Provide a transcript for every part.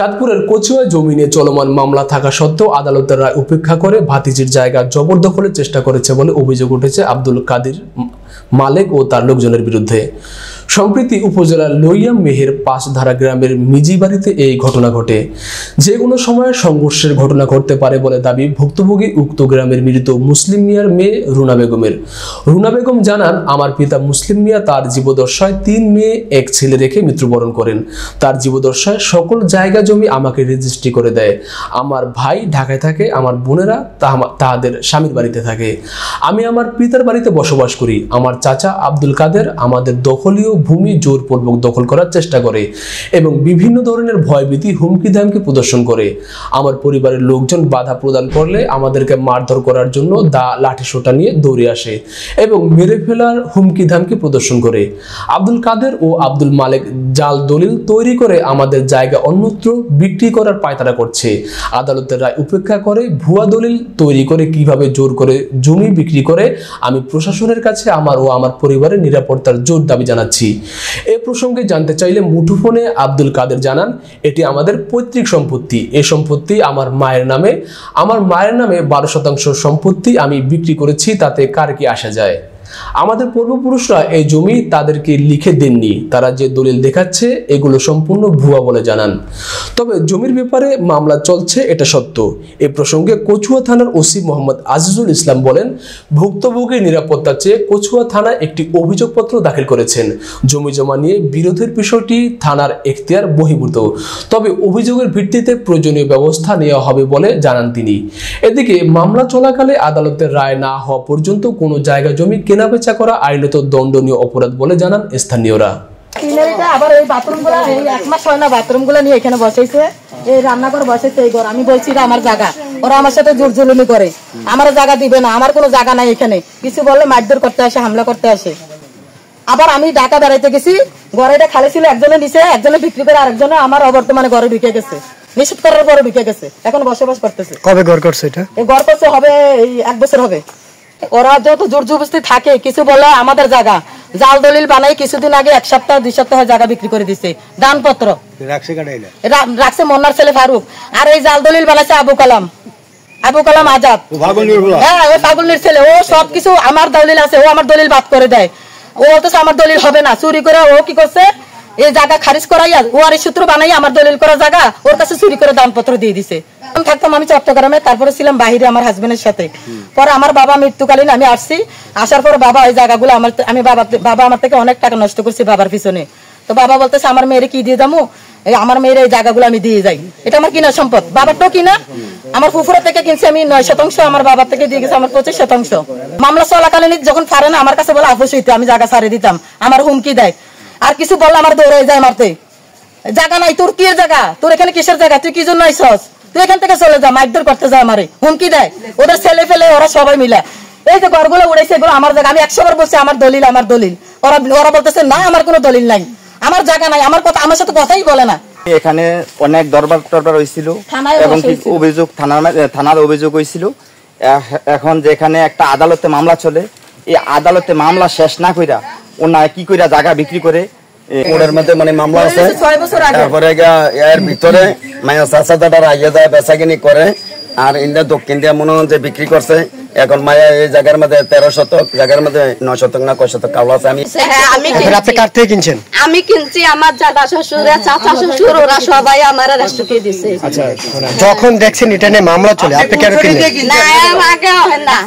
চাঁদপুরের কচুয়া জমি নিয়ে চলমান মামলা থাকা সত্ত্বেও আদালতের রায় উপেক্ষা করে ভাতিজির জায়গা জবরদখলের চেষ্টা করেছে বলে অভিযোগ উঠেছে আব্দুল কাদির মালেক ও তার লোকজনের বিরুদ্ধে। সম্প্রতি উপজেলার লইয়া মেহের পাঁচধারা গ্রামের মিজি বাড়িতে এই ঘটনা ঘটে। যে কোনো সময় সংঘর্ষের ঘটনা ঘটতে পারে বলে দাবি ভুক্তভোগী উক্ত গ্রামের মৃত মুসলিম মিয়ার মেয়ে রুনা বেগমের। রুনা বেগম জানান, আমার পিতা মুসলিম মিয়া তার জীবদ্দশায় 3 মেয়ে 1 ছেলে রেখে মৃত্যুবরণ করেন। তার জীবদ্দশায় সকল জায়গা জমি আমাকে রেজিস্ট্রি করে দেয়। আমার ভাই ঢাকায় থাকে, আমার বোনেরা তাদের স্বামীর বাড়িতে থাকে। আমি আমার পিতার বাড়িতে বসবাস করি। আমার চাচা আব্দুল কাদের আমাদের দখলীয় ভূমি জোরপূর্বক দখল করার চেষ্টা করে এবং বিভিন্ন ধরনের ভয়ভীতি হুমকি ধামকি প্রদর্শন করে। আমার পরিবারের লোকজন বাধা প্রদান করলে আমাদেরকে মারধর করার জন্য লাঠি সোটা নিয়ে দৌড়ে আসে এবং মেরে ফেলার হুমকি ধামকি প্রদর্শন করে। আব্দুল কাদের ও আব্দুল মালেক জাল দলিল তৈরি করে আমাদের জায়গা অন্যত্র বিক্রি করার পায়তারা করছে। আদালতের রায় উপেক্ষা করে ভুয়া দলিল তৈরি করে কিভাবে জোর করে জমি বিক্রি করে আমি প্রশাসনের কাছে আমার ও আমার পরিবারের নিরাপত্তার জোর দাবি জানাচ্ছি। এ প্রসঙ্গে জানতে চাইলে মুঠোফোনে আব্দুল কাদের জানান, এটি আমাদের পৈতৃক সম্পত্তি। এই সম্পত্তি আমার মায়ের নামে 12% সম্পত্তি আমি বিক্রি করেছি, তাতে কার কি আসা যায়? আমাদের পূর্বপুরুষরা এই জমি তাদেরকে লিখে দেননি। তারা যে দলিল দেখাচ্ছে এগুলো সম্পূর্ণ ভুয়া বলে জানান। তবে জমির ব্যাপারে মামলা চলছে এটা সত্য। এ প্রসঙ্গে কচুয়া থানার ওসি মোহাম্মদ আজিজুল ইসলাম বলেন, ভুক্তভোগীর নিরাপত্তা চেয়ে কচুয়া থানায় একটি অভিযোগপত্র দাখিল করেছেন। জমি জমা নিয়ে বিরোধের বিষয়টি থানার এখতিয়ার বহির্ভূত, তবে অভিযোগের ভিত্তিতে প্রয়োজনীয় ব্যবস্থা নেওয়া হবে বলে জানান তিনি। এদিকে মামলা চলাকালে আদালতের রায় না হওয়া পর্যন্ত কোনো জায়গা জমি কেনাবেচা করা আইনত দণ্ডনীয় অপরাধ বলে জানান স্থানীয়রা। আবার এই বাথরুমগুলো 1 মাস হয় না, বাথরুমগুলো নিয়ে এখানে বসাইছে, এই রান্নাঘর বসাইছে এই ঘর। আমি বলছি এটা আমার জায়গা, ওরা আমার সাথে জোর জুলুমি করে, আমার জায়গা দিবে না, আমার কোনো জায়গা নাই এখানে। কিছু বললে মারধর করতে আসে, হামলা করতে আসে। আবার আমি ঢাকা বেড়াইতে গেছি, ঘরে এটা খালি ছিল, একজনে নিচে, একজনে বিক্রি করে, আরেকজনে আমার অবর্তমানে ঘরে ঢুকে গেছে, নিষেধ করার পরে ঢুকে গেছে, এখন বসবাস করতেছে। কবে ঘর করছে এটা? এই ঘর করছে হবে এই 1 বছর হবে। ওরা যত জোর জবরদস্তি থাকে, কিছু বলে আমাদের জায়গা জাল দলিল বানাই কিছুদিন আগে 1 সপ্তাহ 2 সপ্তাহ জায়গা বিক্রি করে দিছে, দানপত্র রাখছে মন্নার ছেলে ফারুক। আর এই জাল দলিল বানাইছে আবু কালাম আজাদ, হ্যাঁ ওই পাগলের ছেলে। ও সবকিছু আমার দলিল আছে, ও আমার দলিল বাদ করে দেয়। ও বলতেছে আমার দলিল হবে না, চুরি করে ও কি করছে, এই জায়গা খারিজ করাইয়া ওয়ারি সূত্র বানাই আমার দলিল করা জায়গা ওর কাছে চুরি করে দানপত্র দিয়ে দিছে। থাকতাম আমি চট্টগ্রামে, তারপরে ছিলাম বাহিরে আমার হাজবেন্ডের সাথে। পরে আমার বাবা মৃত্যুকালীন আমি আসছি, আসার পর বাবা এই জায়গাগুলো আমি বাবা আমার থেকে অনেক টাকা নষ্ট করছি বাবার পিছনে। তো বাবা বলতেছে আমার মেয়েরে কি দিয়ে যাবো, আমার মেয়ের এই জায়গাগুলো আমি দিয়ে যাই, এটা আমার কিনা সম্পদ। বাবারটাও কিনা, আমার ফুফুরা থেকে কিনছি আমি 9%, আমার বাবার থেকে দিয়ে গেছে আমার 25%। মামলা চলাকালীন যখন পারে না আমার কাছে বলে আপোষ হইতে, আমি জায়গা ছাড়ে দিতাম, আমার হুমকি দেয়। আর কিছু বললে আমার দৌড়ে যায় মারতে, জায়গা নাই তোর, কি জায়গা তোর, এখানে কিসের জায়গা, তুই কি জন্য আইসস, তুই এখান থেকে চলে যা, মারধর করতে যায়, আমারে হুমকি দেয়। ওদের ছেলে ফেলে ওরা সবাই মিলে এই যে ঘরগুলো উড়াইছে, এগুলো আমার জায়গা। আমি 100 বার বলছি আমার দলিল আমার দলিল, ওরা বলতেছে না আমার কোনো দলিল নাই, আমার জায়গা নাই, আমার কথা, আমার সাথে কথাই বলে না। এখানে অনেক দরবার হয়েছিল এবং অভিযোগ থানার অভিযোগ হয়েছিল। এখন যেখানে একটা আদালতে মামলা চলে, এই আদালতে মামলা শেষ না কইরা ওনা কি কইরা জায়গা বিক্রি করে কোর্টের মধ্যে মানে মামলা আছে। তারপরে এর ভিতরে মায়া চাচাদার আইয়া যায় বেচাকিনি করে, আর ইন্ডিয়া দক্ষিণ দিয়া মনে হয় যে বিক্রি করছে। এখন মায়া এই জায়গার মধ্যে 13 শতক, জায়গার মধ্যে 9 শতক না কয় শতক কাউলা আছে। আপনি কার থেকে কিনছেন? আমি কিনছি আমার দাদা শ্বশুর, চাচা শ্বশুর, ওরা সবাই আমার রাষ্ট্রকে দিছে। আচ্ছা, যখন দেখছেন এটা নিয়ে মামলা চলে, আপনি কেন কিনলেন? না আগে হয় না,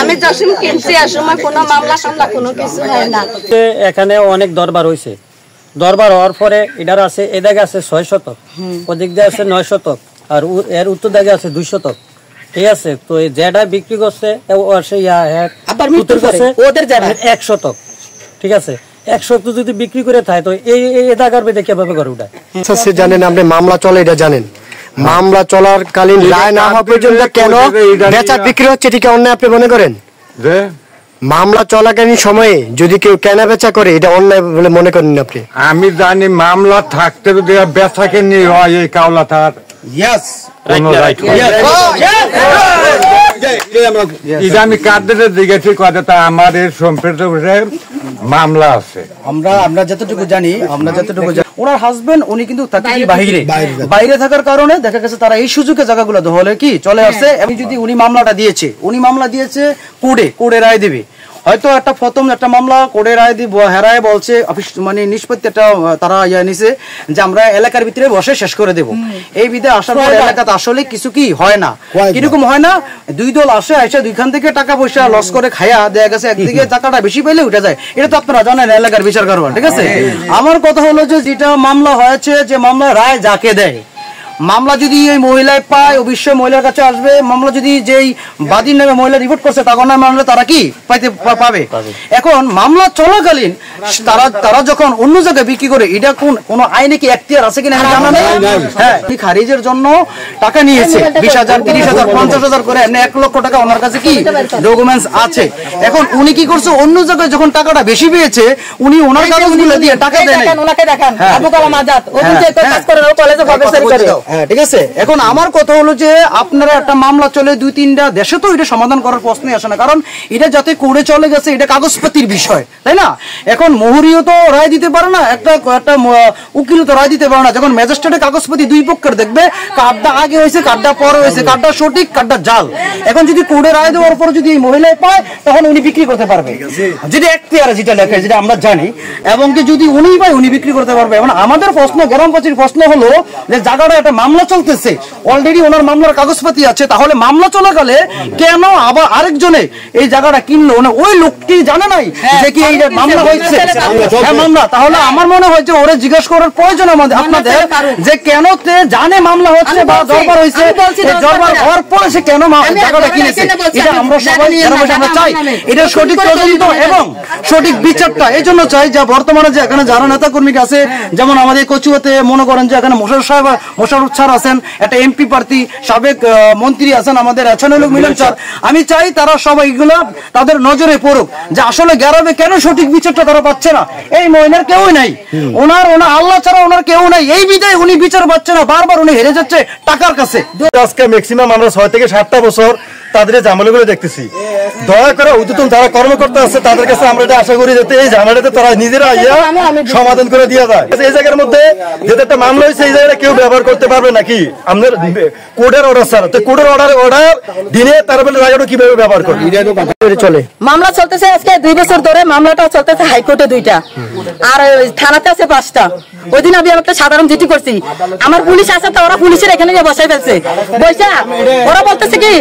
আমি যখন কিনছি আর সময় কোনো মামলা সামলা কোনো কিছু হয় না। এখানে অনেক দরবার হয়েছে, দরবার হওয়ার পরে এটার আছে এই জায়গা আছে 6 শতক, ওদিক দিয়ে আছে 9 শতক, আর এর উত্তর দিকে আছে 2 শতক। ঠিক আছে, তো যেটা বিক্রি করছে ওদের 1 শতক। ঠিক আছে, 1 শতক যদি বিক্রি করে থাকে তো এই জায়গার বেঁধে কিভাবে করে ওটা জানেন? আপনি মামলা চলে এটা জানেন? মামলা চলার কালীন রায় না হওয়া পর্যন্ত কেন বেচা বিক্রি হচ্ছে, এটা কি অন্যায় আপনি মনে করেন? মামলা চলাকালীন সময়ে যদি কেউ কেনা বেচা করে এটা অন্যায় বলে মনে করেন আপনি? আমি জানি মামলা থাকতে বেচা কেনি হয় এই কাওলা তার এটা আমি কাদের জিজ্ঞেস কথা তা আমাদের সম্প্রদায়ের মামলা আছে। আমরা যতটুকু জানি ওনার হাজবেন্ড উনি কিন্তু বাইরে থাকার কারণে দেখা গেছে তারা এই সুযোগে জায়গাগুলো দখলে কি চলে আসছে। আমি যদি উনি মামলা দিয়েছে কোর্টে রায় দিবে, হয়তো একটা প্রথম একটা মামলা কোর্টে রায় দিব হেরায় বলছে অফিস মানে নিষ্পত্তি একটা তারা নিছে যে আমরা এলাকার ভিতরে বসে শেষ করে দেব। এই বিধে আসার পর এলাকাতে আসলে কিছু কি হয় না, কিরকম হয় না, দুই দল আসে দুইখান থেকে টাকা পয়সা লস করে খায়া দেখা গেছে একদিকে টাকাটা বেশি পাইলে উঠে যায়। এটা তো আপনারা জানেন এলাকার বিচার করবেন, ঠিক আছে। আমার কথা হলো যে যেটা মামলা হয়েছে, যে মামলা রায় যাকে দেয়, মামলা যদি এই মহিলায় পায় অবশ্যই মহিলার কাছে আসবে। মামলা যদি যেই বাদীর নামে মহিলা রিপোর্ট করছে তখন মামলা তারা কি পাবে। এখন মামলা চলাকালীন তারা যখন অন্য জায়গায় বিক্রি করে, এটা কোন আইনে কি এখতিয়ার আছে কিনা জানা নেই। হ্যাঁ, খারিজের জন্য টাকা নিয়েছে 20,000, 30,000, 50,000 করে, এমনি 1 লক্ষ টাকা ওনার কাছে কি ডকুমেন্টস আছে। এখন উনি কি করছে, অন্য জায়গায় যখন টাকাটা বেশি পেয়েছে উনি ওনার কাগজগুলো দিয়ে টাকা দেন। ঠিক আছে। এখন আমার কথা হলো যে আপনারা একটা মামলা চলে 2-3টা দেশে, তো এটা সমাধান করার প্রশ্নই আসে না, কারণ এটা যাতে কোর্টে চলে গেছে এটা কাগজপাতির বিষয়, তাই না। এখন মোহরিও তো রায় দিতে পারে না, একটা উকিলও তো রায় দিতে পারে না। যখন ম্যাজিস্ট্রেটের কাগজপাতি দুই পক্ষের দেখবে, কার্ডটা আগে হয়েছে, কার্ডটা পরে হয়েছে, কার্ডটা সঠিক, কার্ডটা জাল। এখন যদি কোর্টে রায় দেওয়ার পর যদি এই মহিলায় পায় তখন উনি বিক্রি করতে পারবে, যেটা এখতিয়ারে যেটা লেখা, যেটা আমরা জানি। এবং কি যদি উনি পায় উনি বিক্রি করতে পারবে। এখন আমাদের প্রশ্ন, গ্রামবাসীর প্রশ্ন হলো যে জায়গাটা একটা মামলা চলতেছে, অলরেডি ওনার মামলার কাগজপাতি আছে, তাহলে মামলা চলাকালে কেন আবার আরেকজনে এই জায়গাটা কিনলো? ওই লোকটি জানে নাই যে কি এই মামলা হয়েছে, মামলা। তাহলে আমার মনে হয় যে ওরা জিজ্ঞাসা করার প্রয়োজন আমাদের আপনাদের, যে কেন তে জানে মামলা হচ্ছে বা দরবার হয়েছে, দরবার হওয়ার পরে সে কেন জায়গাটা কিনেছে। এটা আমরা সবাই আমরা চাই এটা সঠিক তদন্ত এবং সঠিক বিচারটা। এই জন্য চাই যে বর্তমানে যে এখানে যারা নেতা কর্মী আছে, যেমন আমাদের কচুয়াতে মনে করেন যে এখানে মোশাররফ স্যার আছেন, একটা এমপি প্রার্থী, সাবেক মন্ত্রী আছেন আমাদের এছানুল মিলন স্যার, আমি চাই তারা সবাই এগুলো তাদের নজরে পড়ুক যে আসলে গ্রামে কেন সঠিক বিচারটা তারা পাচ্ছে না। এই মহিলার কেউ নাই, ওনার আল্লাহ ছাড়া ওনার কেউ নাই, এই বিধায় উনি বিচার পাচ্ছে না, বারবার উনি হেরে যাচ্ছে টাকার কাছে। আজকে ম্যাক্সিমাম আমরা 6 থেকে 7টা বছর তাদের ঝামেলাগুলো দেখতেছি। দয়া করে উদ্যতন যারা কর্মকর্তা আছে তাদের কাছে আমরা এটা আশা করি যাতে এই ঝামেলাটা তারা নিজেরা আইয়া সমাধান করে দেওয়া যায়। এই জায়গার মধ্যে যেটা একটা মামলা হয়েছে, এই জায়গাটা কেউ ব্যবহার করতে পারবে নাকি? আমাদের কোর্টের অর্ডার স্যার, তো কোর্টের অর্ডার দিনে তার বলে জায়গাটা কিভাবে ব্যবহার করবে চলে। মামলা চলতেছে আজকে 2 বছর ধরে, মামলাটা চলতেছে হাইকোর্টে 2টা, আর থানাতে আছে 5টা। ওই দিন আমি একটা সাধারণ চিঠি করছি, আমার পুলিশ আছে, তো ওরা পুলিশের এখানে গিয়ে বসাই ফেলছে। বসা ওরা বলতেছে কি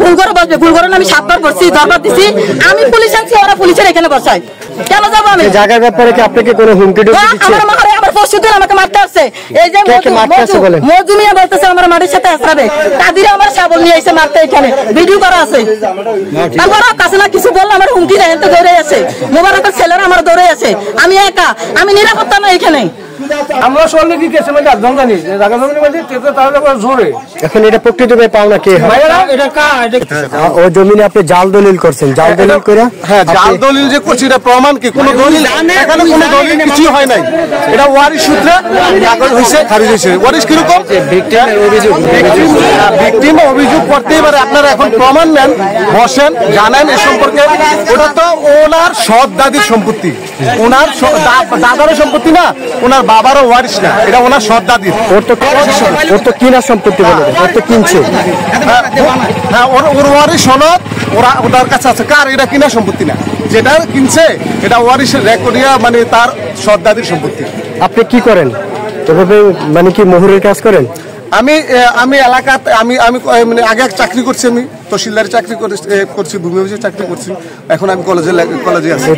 ভুল করে বসবে, ভুল করে আমি 7 বার করছি, দরবার দিছি, আমি পুলিশ আছি, ওরা পুলিশের এখানে বসাই। কেন যাবো আমি? জায়গার ব্যাপারে কি আপনাকে কোনো হুমকি টুমকি দিচ্ছে? আমার পরশুদিন আমাকে মারতে আসছে, এই যে মজুমিয়া বলতেছে আমার মাটির সাথে আসবে, তাদের আমার শাবল নিয়ে এসে মারতে, এখানে ভিডিও করা আছে। তারপর কাছে না কিছু বললো আমার হুমকি দেয়, তো দৌড়ে আছে, মোবারকের ছেলেরা আমার দৌড়ে আছে, আমি একা, আমি নিরাপত্তা না এখানে। আমরা শুনলে কি কেসে মধ্যে একদম জানি যে জায়গা জমি মধ্যে তেতে তাহলে জোরে। এখন এটা প্রকৃতভাবে পাওনা কে হয়? এটা কা ও জমিনে আপনি জাল দলিল করছেন, জাল দলিল করে? হ্যাঁ, জাল দলিল যে করছি এটা প্রমাণ কি? কোনো দলিল এখানে কোনো দলিল কিছু হয় নাই, এটা ওয়ারিশ সূত্রে কাগজ হইছে, খারিজ হইছে। ওয়ারিশ কি রকম? ভিকটিম অভিযোগ করতেই পারে। আপনারা এখন প্রমাণ নেন, বসেন, জানেন এ সম্পর্কে। ওটা তো ওনার সৎ দাদির সম্পত্তি, ওনার দাদারও সম্পত্তি না, ওনার বাবারও ওয়ারিশ না, এটা ওনার সৎ দাদির। ওর তো কিনা সম্পত্তি বলে, ওর তো কিনছে। হ্যাঁ, ওর ওয়ারিশ সনদ ওনার কাছে আছে। কার? এটা কিনা সম্পত্তি না, যেটা কিনছে এটা ওয়ারিশের রেকর্ডিয়া, মানে তার সৎ দাদির সম্পত্তি। আপনি কি করেন এভাবে, মানে কি মোহরের কাজ করেন? আমি এলাকাতে আমি মানে আগে চাকরি করছি, আমি তহসিলদারি চাকরি করছি, ভূমি অফিসে চাকরি করছি, এখন আমি কলেজে আছি।